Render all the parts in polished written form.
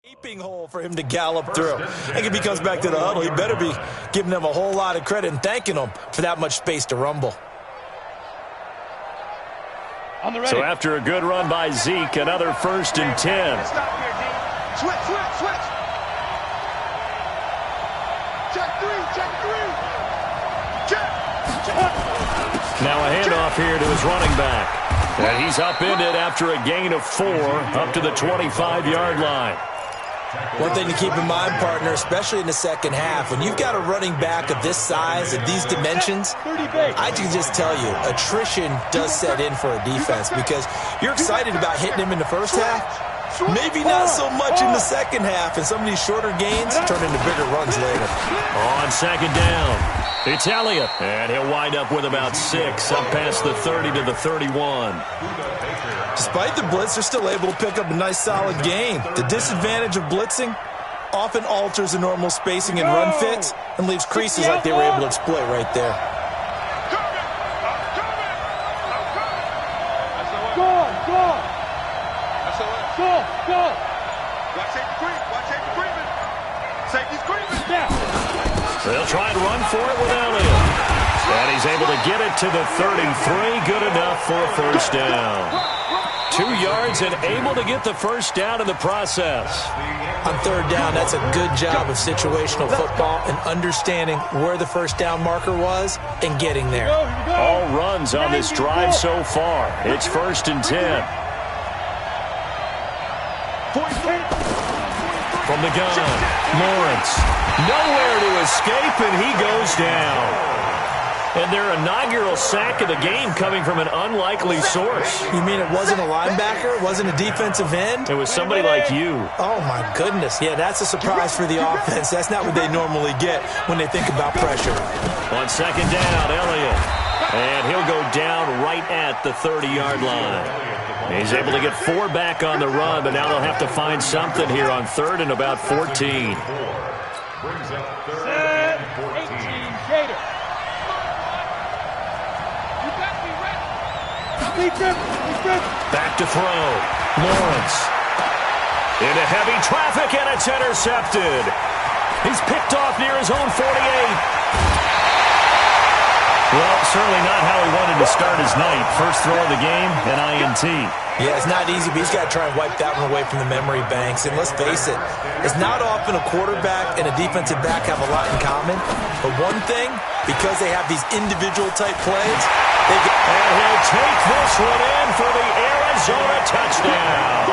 Gaping hole for him to gallop through. I think if he comes back to the huddle, he better be giving them a whole lot of credit and thanking them for that much space to rumble. So after a good run by Zeke, another 1st and 10. Switch. Check three. Now a handoff here to his running back. And he's upended after a gain of 4 up to the 25-yard line. One thing to keep in mind, partner, especially in the second half, when you've got a running back of this size, of these dimensions, I can just tell you, attrition does set in for a defense because you're excited about hitting him in the first half, maybe not so much in the second half, and some of these shorter gains turn into bigger runs later. On 2nd down, it's Elliott, and he'll wind up with about 6 up past the 30 to the 31. Despite the blitz, they're still able to pick up a nice, solid gain. The disadvantage of blitzing often alters the normal spacing and run fits and leaves creases like they were able to exploit right there. Go. Watch safety creeping. Safety's creeping. They'll try and run for it with Elliott. And he's able to get it to the 33. Good enough for a 1st down. 2 yards and able to get the 1st down in the process. On 3rd down, that's a good job of situational football and understanding where the 1st down marker was and getting there. All runs on this drive so far. It's 1st and 10. From the gun, Lawrence. Nowhere to escape, and he goes down. And their inaugural sack of the game coming from an unlikely source. You mean it wasn't a linebacker? It wasn't a defensive end? It was somebody like you. Oh, my goodness. Yeah, that's a surprise for the offense. That's not what they normally get when they think about pressure. On 2nd down, Elliott. And he'll go down right at the 30-yard line. He's able to get 4 back on the run, but now they'll have to find something here on 3rd and about 14. Brings up 3rd and 14. Gator. Back to throw. Lawrence. Into heavy traffic, and it's intercepted. He's picked off near his own 48. Well, certainly not how he wanted to start his night. First throw of the game, an INT. Yeah, it's not easy, but he's got to try and wipe that one away from the memory banks. And let's face it, it's not often a quarterback and a defensive back have a lot in common. But one thing, because they have these individual type plays, they get... And he'll take this one in for the Arizona touchdown.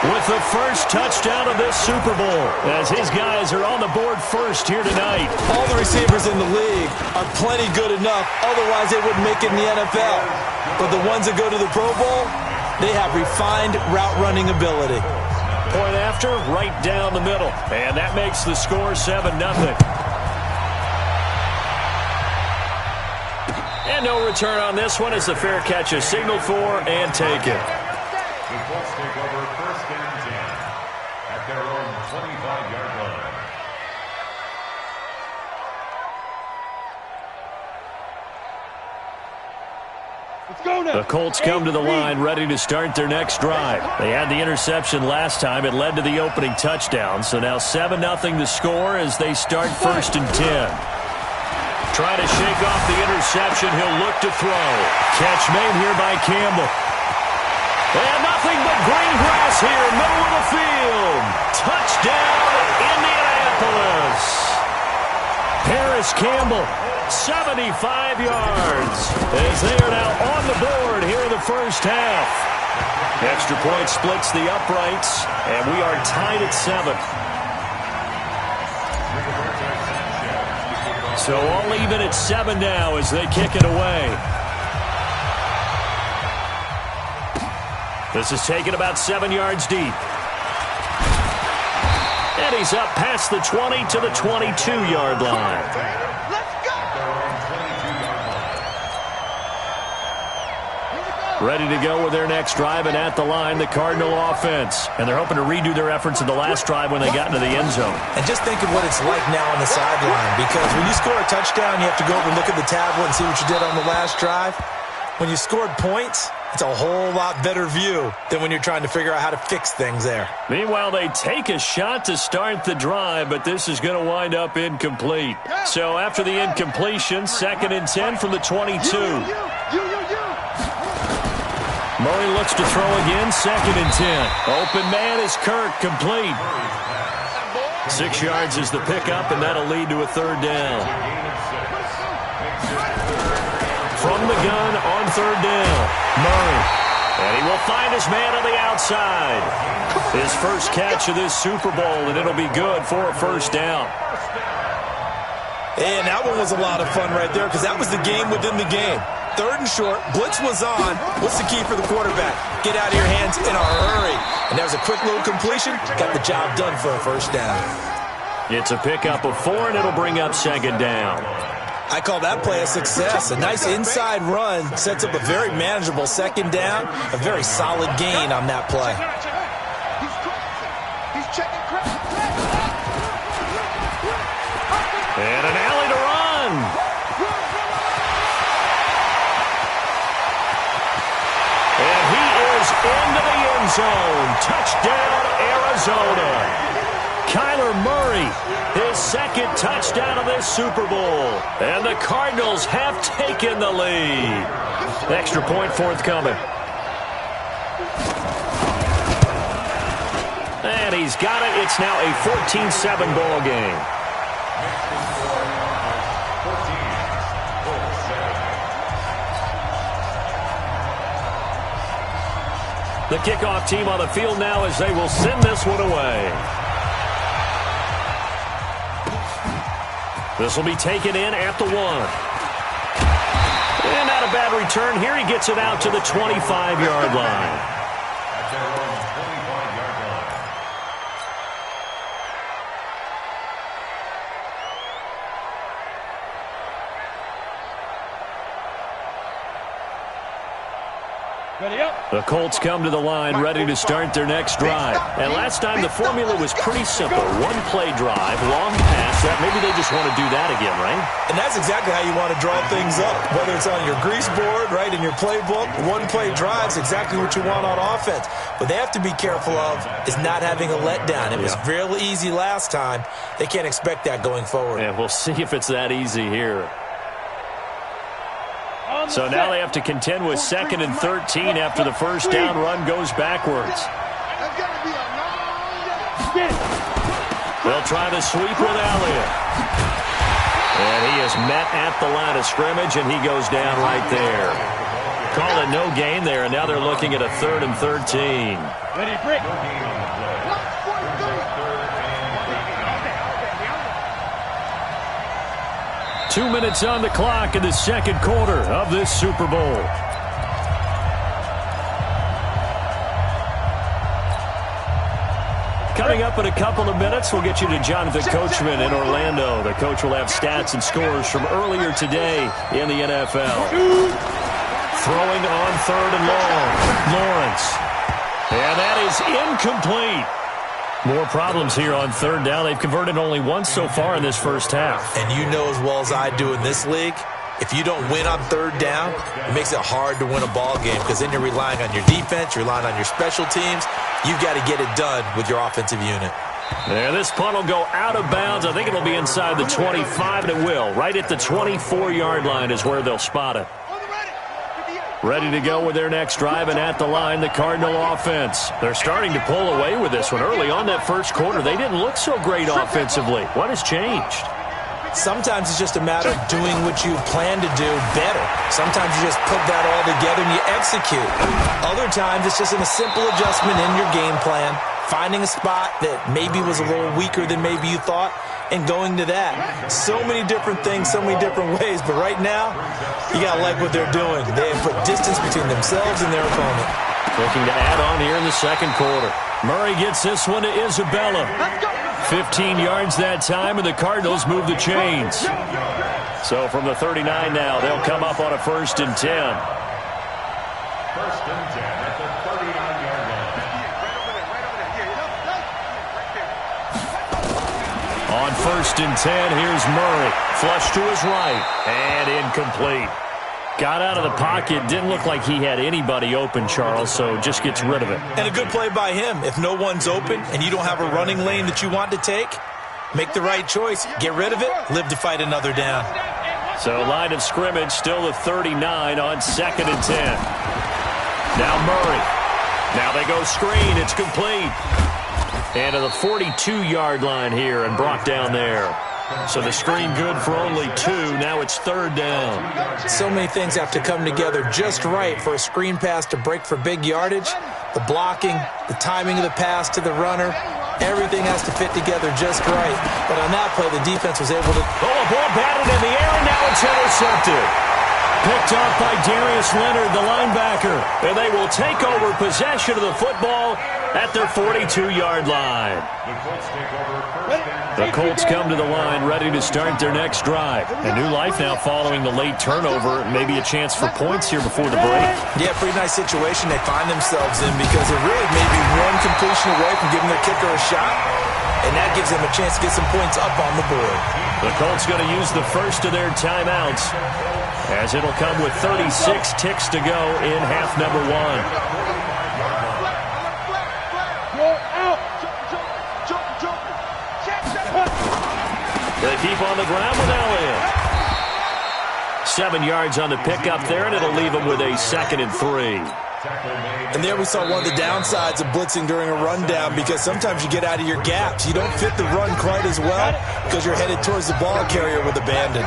With the first touchdown of this Super Bowl, as his guys are on the board first here tonight. All the receivers in the league are plenty good enough, otherwise they wouldn't make it in the NFL. But the ones that go to the Pro Bowl, they have refined route running ability. Point after, right down the middle. And that makes the score 7-0. And no return on this one as the fair catch is signaled for and taken. The Colts take over 1st and 10 at their own 25-yard line. Let's go now. The Colts come to the line ready to start their next drive. They had the interception last time. It led to the opening touchdown. So now 7-0 to score as they start 1st and 10. Trying to shake off the interception. He'll look to throw. Catch made here by Campbell. And nothing but green grass here, middle of the field. Touchdown, Indianapolis. Paris Campbell, 75 yards, as they are now on the board here in the first half. Extra point splits the uprights, and we are tied at 7. So all even at 7 now as they kick it away. This is taken about 7 yards deep. And he's up past the 20 to the 22-yard line. Ready to go with their next drive, and at the line, the Cardinal offense. And they're hoping to redo their efforts in the last drive when they got into the end zone. And just think of what it's like now on the sideline, because when you score a touchdown, you have to go over and look at the tablet and see what you did on the last drive. When you scored points, it's a whole lot better view than when you're trying to figure out how to fix things there. Meanwhile, they take a shot to start the drive, but this is going to wind up incomplete. So after the incompletion, 2nd and 10 from the 22. Murray looks to throw again, 2nd and 10. Open man is Kirk, complete. 6 yards is the pickup, and that'll lead to a 3rd down. From the gun on 3rd down, Murray. And he will find his man on the outside. His first catch of this Super Bowl, and it'll be good for a 1st down. And that one was a lot of fun right there because that was the game within the game. 3rd and short, blitz was on. What's the key for the quarterback? Get out of your hands in a hurry. And that was a quick little completion. Got the job done for a 1st down. It's a pickup of 4, and it'll bring up 2nd down. I call that play a success. A nice inside run sets up a very manageable 2nd down. A very solid gain on that play. And an alley to run. And he is into the end zone. Touchdown, Arizona. Kyler Murray, his 2nd touchdown of this Super Bowl. And the Cardinals have taken the lead. Extra point forthcoming. And he's got it. It's now a 14-7 ball game. The kickoff team on the field now as they will send this one away. This will be taken in at the 1. And not a bad return here. He gets it out to the 25-yard line. At their own 25-yard line. The Colts come to the line ready to start their next drive. And last time the formula was pretty simple. 1-play drive, long pass. Maybe they just want to do that again, right? And that's exactly how you want to draw things up. Whether it's on your grease board, right, in your playbook, 1-play drive's exactly what you want on offense. What they have to be careful of is not having a letdown. It was real easy last time. They can't expect that going forward. And we'll see if it's that easy here. So now they have to contend with 2nd and 13 after the 1st down run goes backwards. They'll try to sweep with Elliott. And he is met at the line of scrimmage, and he goes down right there. Call it no gain there, and now they're looking at a 3rd and 13. Ready, break. 2 minutes on the clock in the 2nd quarter of this Super Bowl. Coming up in a couple of minutes, we'll get you to Jonathan Coachman in Orlando. The coach will have stats and scores from earlier today in the NFL. Throwing on 3rd and long. Lawrence. And that is incomplete. More problems here on 3rd down. They've converted only once so far in this 1st half. And you know as well as I do in this league, if you don't win on 3rd down, it makes it hard to win a ball game because then you're relying on your defense, you're relying on your special teams. You've got to get it done with your offensive unit. And this punt will go out of bounds. I think it'll be inside the 25, and it will. Right at the 24-yard line is where they'll spot it. Ready to go with their next drive, and at the line, the Cardinal offense. They're starting to pull away with this one. Early on that 1st quarter, they didn't look so great offensively. What has changed? Sometimes it's just a matter of doing what you plan to do better. Sometimes you just put that all together and you execute. Other times it's just a simple adjustment in your game plan, finding a spot that maybe was a little weaker than maybe you thought, and going to that. So many different things, so many different ways, but right now, you got to like what they're doing. They have put distance between themselves and their opponent. Looking to add on here in the 2nd quarter. Murray gets this one to Isabella. 15 yards that time, and the Cardinals move the chains. So from the 39 now, they'll come up on a 1st and 10. 1st and 10 at the 39-yard line. On 1st and 10, here's Murray. Flush to his right, and incomplete. Got out of the pocket. Didn't look like he had anybody open, Charles, so just gets rid of it. And a good play by him. If no one's open and you don't have a running lane that you want to take, make the right choice. Get rid of it. Live to fight another down. So line of scrimmage still at 39 on 2nd and 10. Now Murray. Now they go screen. It's complete. And to the 42-yard line here and brought down there. So the screen good for only 2. Now it's 3rd down. So many things have to come together just right for a screen pass to break for big yardage. The blocking, the timing of the pass to the runner, everything has to fit together just right. But on that play, the defense was able to... Oh, a ball batted in the air, and now it's intercepted. Picked off by Darius Leonard, the linebacker. And they will take over possession of the football at their 42-yard line. The Colts come to the line ready to start their next drive. A new life now following the late turnover. Maybe a chance for points here before the break. Yeah, pretty nice situation they find themselves in because they're really maybe one completion away from giving their kicker a shot. And that gives them a chance to get some points up on the board. The Colts going to use the first of their timeouts, as it'll come with 36 ticks to go in half number 1. They keep on the ground with Elliott. 7 yards on the pickup there, and it'll leave them with a 2nd and 3. And there we saw one of the downsides of blitzing during a rundown because sometimes you get out of your gaps. You don't fit the run quite as well because you're headed towards the ball carrier with abandon.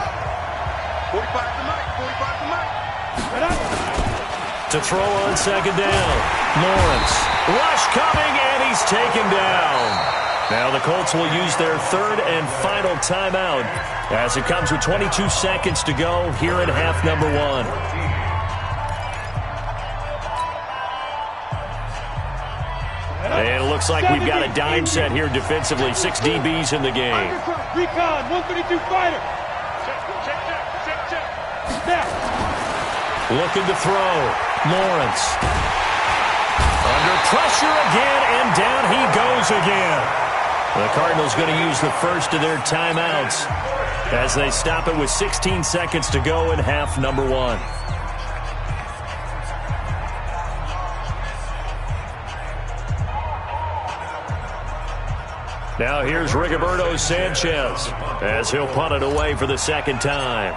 To throw on 2nd down. Lawrence. Rush coming, and he's taken down. Now the Colts will use their 3rd and final timeout as it comes with 22 seconds to go here in half number 1. And it looks like we've got a dime set here defensively. 6 DBs in the game. Recon, 132 fighter. Looking to throw. Lawrence. Under pressure again, and down he goes again. The Cardinals going to use the first of their timeouts as they stop it with 16 seconds to go in half number 1. Now here's Rigoberto Sanchez as he'll punt it away for the 2nd time.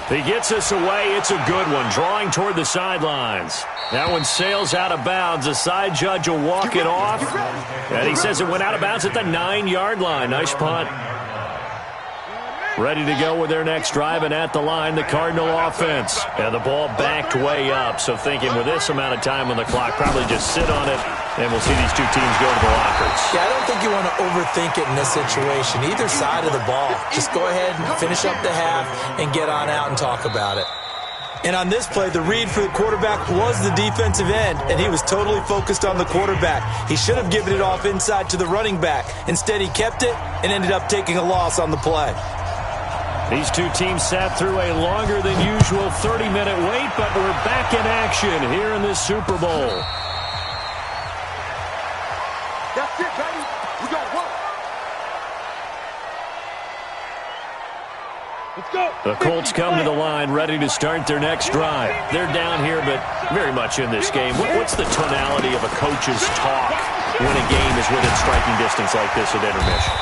He gets us away. It's a good one, drawing toward the sidelines. That one sails out of bounds. The side judge will walk it off. And he says it went out of bounds at the 9-yard line. Nice punt. Ready to go with their next drive, and at the line, the Cardinal offense. And the ball backed way up. So thinking with this amount of time on the clock, probably just sit on it, and we'll see these two teams go to the lockers. Yeah, I don't think you want to overthink it in this situation. Either side of the ball. Just go ahead and finish up the half and get on out and talk about it. And on this play, the read for the quarterback was the defensive end, and he was totally focused on the quarterback. He should have given it off inside to the running back. Instead, he kept it and ended up taking a loss on the play. These two teams sat through a longer than usual 30-minute wait, but we're back in action here in this Super Bowl. That's it, baby. We got work. Let's go. The Colts come to the line ready to start their next drive. They're down here, but very much in this game. What's the tonality of a coach's talk when a game is within striking distance like this at intermission?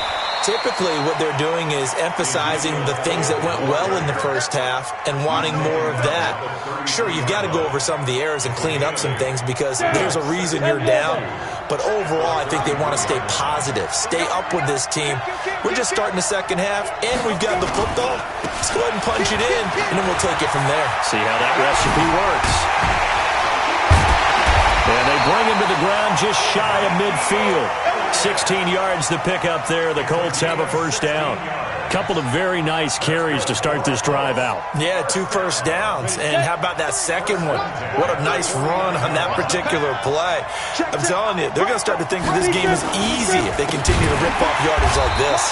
Typically, what they're doing is emphasizing the things that went well in the first half and wanting more of that. Sure, you've got to go over some of the errors and clean up some things because there's a reason you're down. But overall, I think they want to stay positive, stay up with this team. We're just starting the second half, and we've got the football. Let's go ahead and punch it in, and then we'll take it from there. See how that recipe works. And they bring him to the ground just shy of midfield. 16 yards to pick up there. The Colts have a first down. Couple of very nice carries to start this drive out. Yeah, 2 first downs. And how about that second one? What a nice run on that particular play. I'm telling you, they're going to start to think that this game is easy if they continue to rip off yardage like this.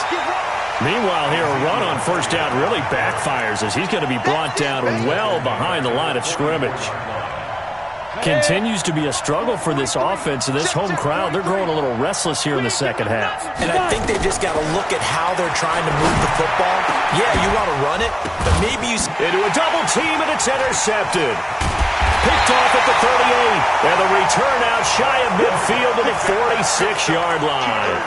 Meanwhile, here, a run on first down really backfires as he's going to be brought down well behind the line of scrimmage. Continues to be a struggle for this offense and this home crowd. They're growing a little restless here in the second half. And I think they've just got to look at how they're trying to move the football. Yeah, you want to run it, but maybe you... Into a double team, and it's intercepted. Picked off at the 38, and the return out shy of midfield to the 46-yard line.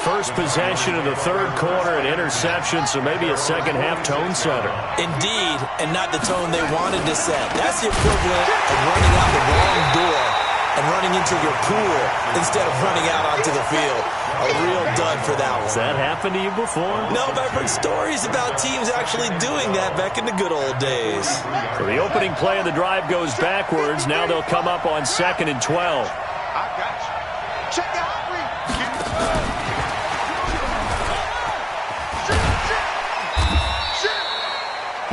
First possession of the third quarter, an interception, so maybe a second-half tone setter. Indeed, and not the tone they wanted to set. That's the equivalent of running out the wrong door and running into your pool instead of running out onto the field. A real dud for that one. Has that happened to you before? No, but I've heard stories about teams actually doing that back in the good old days. So the opening play of the drive goes backwards. Now they'll come up on 2nd and 12. I got you. Check out.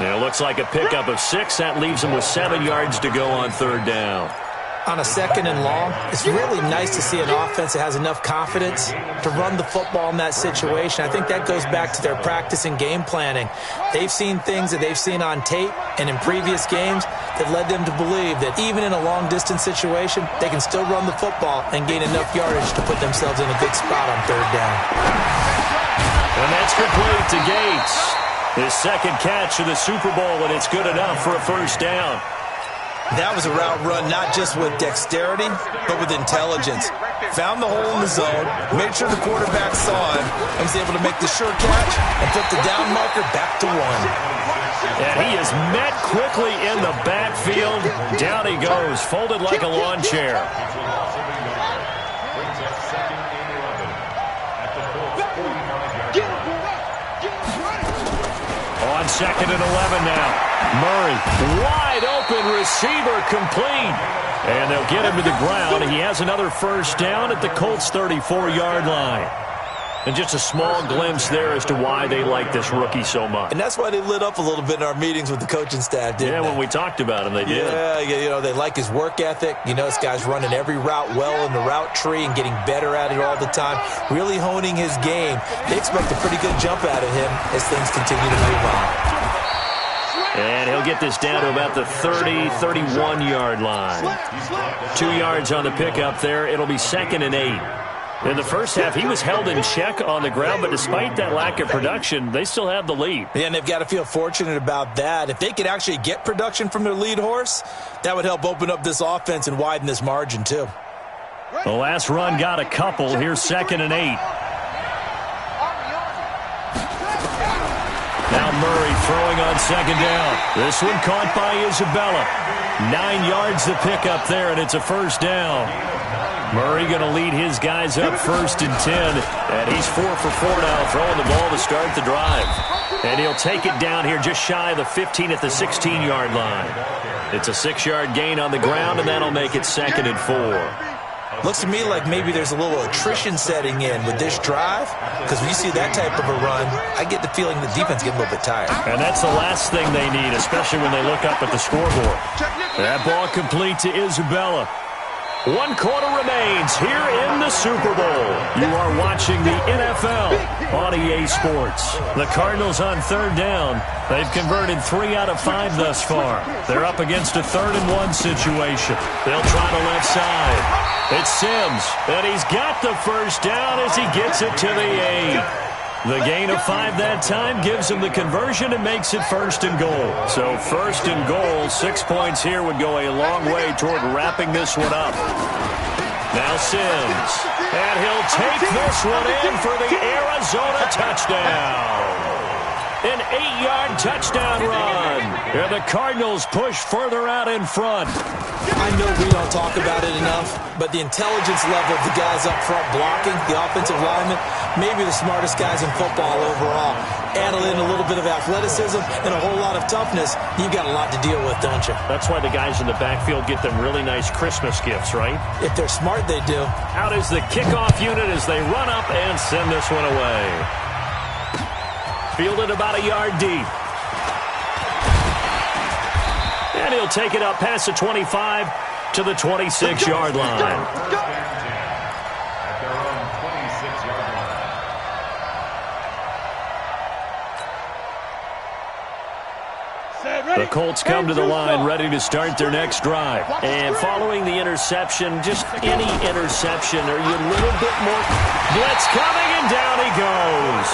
It looks like a pickup of 6. That leaves them with 7 yards to go on third down. On a 2nd and long, it's really nice to see an offense that has enough confidence to run the football in that situation. I think that goes back to their practice and game planning. They've seen things that they've seen on tape and in previous games that led them to believe that even in a long-distance situation, they can still run the football and gain enough yardage to put themselves in a good spot on third down. And that's complete to Gates. His second catch of the Super Bowl, and it's good enough for a first down. That was a route run not just with dexterity, but with intelligence. Found the hole in the zone, made sure the quarterback saw him, and was able to make the sure catch and put the down marker back to 1. And he is met quickly in the backfield. Down he goes, folded like a lawn chair. On 2nd and 11 now. Murray, wide open receiver, complete. And they'll get him to the ground. He has another first down at the Colts' 34-yard line. And just a small glimpse there as to why they like this rookie so much. And that's why they lit up a little bit in our meetings with the coaching staff, didn't they? Yeah, when we talked about him, they did. Yeah, you know, they like his work ethic. You know, this guy's running every route well in the route tree and getting better at it all the time, really honing his game. They expect a pretty good jump out of him as things continue to move on. And he'll get this down to about the 30, 31-yard line. 2 yards on the pickup there. It'll be 2nd and 8. In the first half, he was held in check on the ground, but despite that lack of production, they still have the lead. Yeah, and they've got to feel fortunate about that. If they could actually get production from their lead horse, that would help open up this offense and widen this margin, too. The last run got a couple. Here's 2nd and 8. Now Murray throwing on 2nd down. This one caught by Isabella. 9 yards to pick up there, and it's a first down. Murray going to lead his guys up 1st and 10, and he's 4 for 4 now, throwing the ball to start the drive. And he'll take it down here just shy of the 15 at the 16-yard line. It's a 6-yard gain on the ground, and that'll make it 2nd and 4. Looks to me like maybe there's a little attrition setting in with this drive, because when you see that type of a run, I get the feeling the defense getting a little bit tired. And that's the last thing they need, especially when they look up at the scoreboard. That ball complete to Isabella. 1 quarter remains here in the Super Bowl. You are watching the NFL on EA Sports. The Cardinals on third down. They've converted 3 out of 5 thus far. They're up against a 3rd and 1 situation. They'll try the left side. It's Sims, and he's got the first down as he gets it to the 8. The gain of 5 that time gives him the conversion and makes it 1st and goal. So 1st and goal, 6 points here would go a long way toward wrapping this one up. Now Sims, and he'll take this one in for the Arizona touchdown. An 8-yard touchdown run. And the Cardinals push further out in front. I know we don't talk about it enough, but the intelligence level of the guys up front blocking, the offensive linemen, maybe the smartest guys in football overall. Add in a little bit of athleticism and a whole lot of toughness, you've got a lot to deal with, don't you? That's why the guys in the backfield get them really nice Christmas gifts, right? If they're smart, they do. Out is the kickoff unit as they run up and send this one away. Fielded about a yard deep. And he'll take it up past the 25 to the 26-yard line. At their own 26-yard line. Set, The Colts come to the line ready to start their next drive. And following the interception, just any interception, are you a little bit more blitz coming, and down he goes.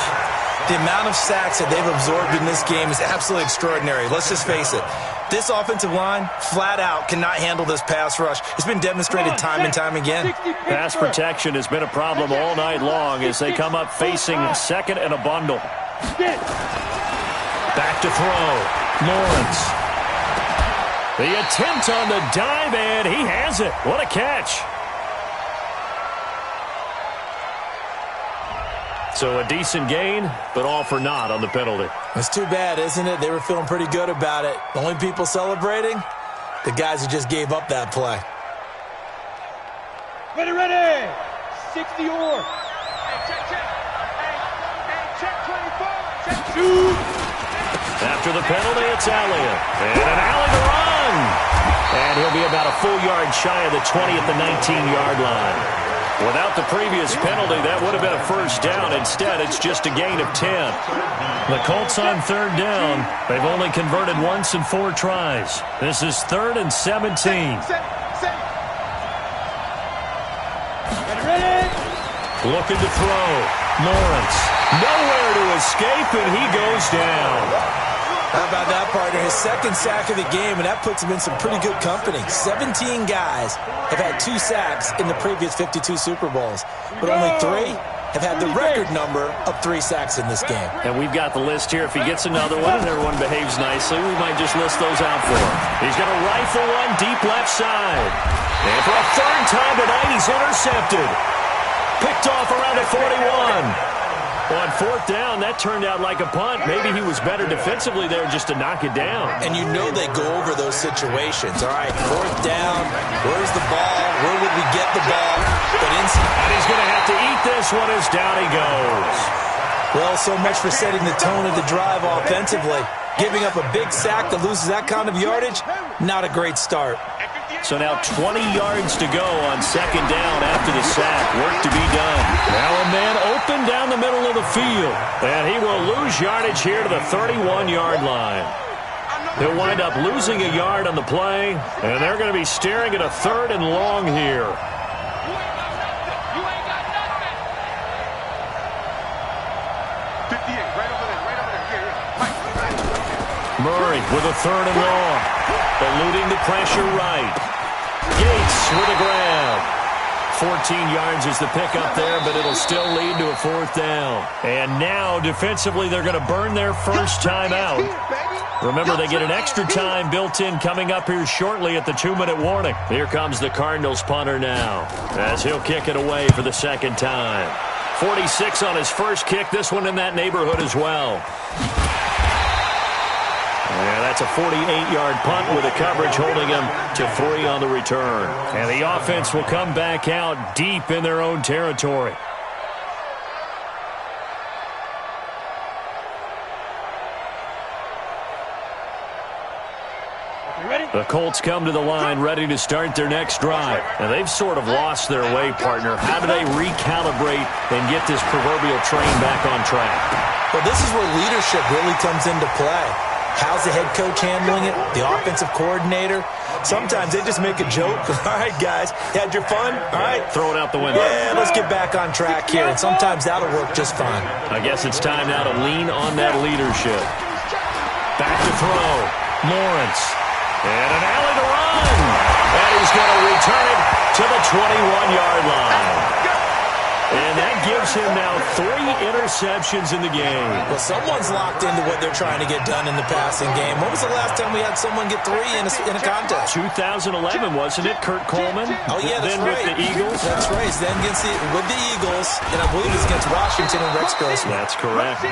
The amount of sacks that they've absorbed in this game is absolutely extraordinary. Let's just face it. This offensive line, flat out, cannot handle this pass rush. It's been demonstrated time and time again. Pass protection has been a problem all night long as they come up facing second and a bundle. Back to throw. Lawrence. The attempt on the dive, and he has it. What a catch. So a decent gain, but all for naught on the penalty. It's too bad, isn't it? They were feeling pretty good about it. The only people celebrating, the guys who just gave up that play. Ready. 60 or. Hey, check 24. Check 2. After the penalty, it's Elliott. And an alley to run. And he'll be about a full yard shy of the 20 at the 19-yard line. Without the previous penalty, that would have been a first down. Instead, it's just a gain of 10. The Colts on third down. They've only converted once in 4 tries. This is 3rd and 17. Looking to throw. Lawrence. Nowhere to escape, and he goes down. How about that, partner? His second sack of the game, and that puts him in some pretty good company. 17 guys have had 2 sacks in the previous 52 Super Bowls, but only 3 have had the record number of 3 sacks in this game. And we've got the list here. If he gets another one and everyone behaves nicely, we might just list those out for him. He's going to rifle one deep left side. And for a third time tonight, he's intercepted. Picked off around the 41. On fourth down, that turned out like a punt. Maybe he was better defensively there just to knock it down. And you know they go over those situations. All right, fourth down, where's the ball? Where would we get the ball? But inside. And he's going to have to eat this one as down he goes. Well, so much for setting the tone of the drive offensively. Giving up a big sack that loses that kind of yardage, not a great start. So now 20 yards to go on second down after the sack. Work to be done. Now a man open down the middle of the field. And he will lose yardage here to the 31-yard line. He'll wind up losing a yard on the play. And they're going to be staring at a 3rd and long here. Murray with a 3rd and long. Eluding the pressure right. Gates with a grab. 14 yards is the pickup there, but it'll still lead to a 4th down. And now, defensively, they're going to burn their first time out. Remember, they get an extra time built in coming up here shortly at the 2-minute warning. Here comes the Cardinals punter now, as he'll kick it away for the second time. 46 on his first kick, this one in that neighborhood as well. Yeah, that's a 48-yard punt with the coverage holding him to 3 on the return. And the offense will come back out deep in their own territory. The Colts come to the line ready to start their next drive. And they've sort of lost their way, partner. How do they recalibrate and get this proverbial train back on track? Well, this is where leadership really comes into play. How's the head coach handling it? The offensive coordinator? Sometimes they just make a joke. All right, guys, you had your fun? All right. Throw it out the window. Yeah, let's get back on track here. And sometimes that'll work just fine. I guess it's time now to lean on that leadership. Back to throw. Lawrence. And an alley to run. And he's going to return it to the 21-yard line. And that gives him now 3 interceptions in the game. Well, someone's locked into what they're trying to get done in the passing game. When was the last time we had someone get 3 in a contest? 2011, wasn't it? Kurt Coleman? Oh, yeah, that's then right. With the Eagles? That's right. Then with the Eagles, and I believe it's against Washington and Rex Grossman. That's correct.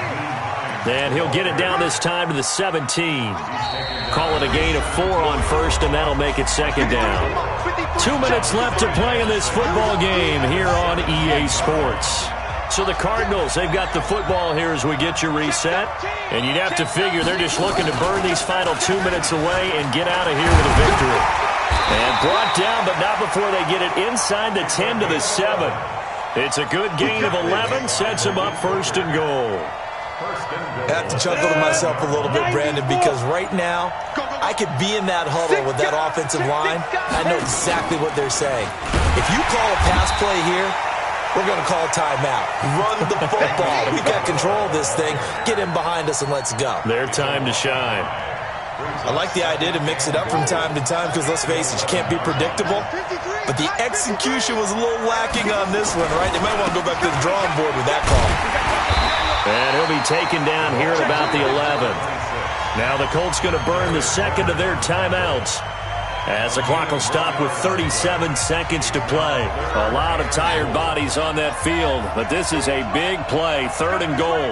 And he'll get it down this time to the 17. Call it a gain of 4 on first, and that'll make it second down. 2 minutes left to play in this football game here on EA Sports. So the Cardinals, they've got the football here as we get you reset. And you'd have to figure they're just looking to burn these final 2 minutes away and get out of here with a victory. And brought down, but not before they get it inside the 10 to the 7. It's a good gain of 11, sets them up 1st and goal. I have to chuckle to myself a little bit, Brandon, because right now, I could be in that huddle with that offensive line. I know exactly what they're saying. If you call a pass play here, we're going to call a timeout. Run the football. We've got control of this thing. Get in behind us and let's go. Their time to shine. I like the idea to mix it up from time to time because, let's face it, you can't be predictable. But the execution was a little lacking on this one, right? They might want to go back to the drawing board with that call. And he'll be taken down here at about the 11. Now the Colts going to burn the second of their timeouts, as the clock will stop with 37 seconds to play. A lot of tired bodies on that field, but this is a big play, 3rd and goal.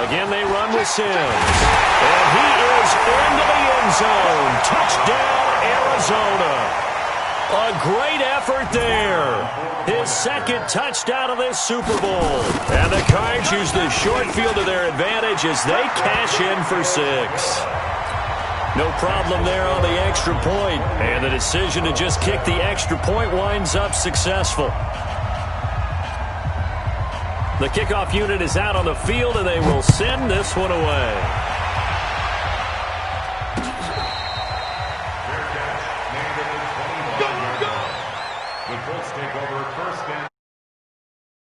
Again, they run with Sims. And he is into the end zone. Touchdown, Arizona. A great effort there. His second touchdown of this Super Bowl. And the Cards use the short field to their advantage as they cash in for 6. No problem there on the extra point. And the decision to just kick the extra point winds up successful. The kickoff unit is out on the field, and they will send this one away.